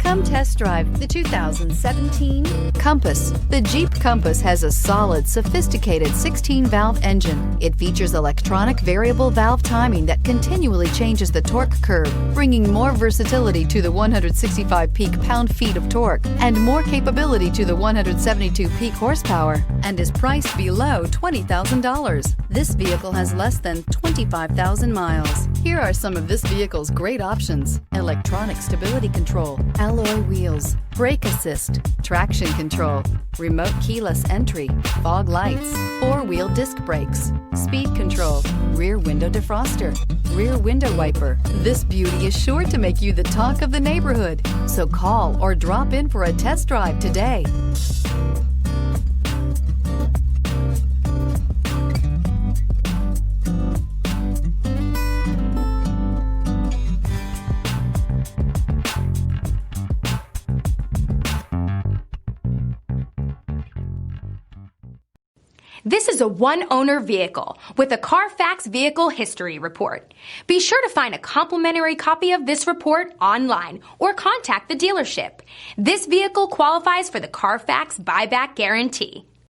Come test drive the 2017 Compass. The Jeep Compass has a solid, sophisticated 16-valve engine. It features electronic variable valve timing that continually changes the torque curve, bringing more versatility to the 165 peak pound-feet of torque and more capability to the 172 peak horsepower, and is priced below $20,000. This vehicle has less than 25,000 miles. Here are some of this vehicle's great options: electronic stability control, alloy wheels, brake assist, traction control, remote keyless entry, fog lights, four-wheel disc brakes, speed control, rear window defroster, rear window wiper. This beauty is sure to make you the talk of the neighborhood. So call or drop in for a test drive today. This is a one-owner vehicle with a Carfax Vehicle History Report. Be sure to find a complimentary copy of this report online or contact the dealership. This vehicle qualifies for the Carfax Buyback Guarantee.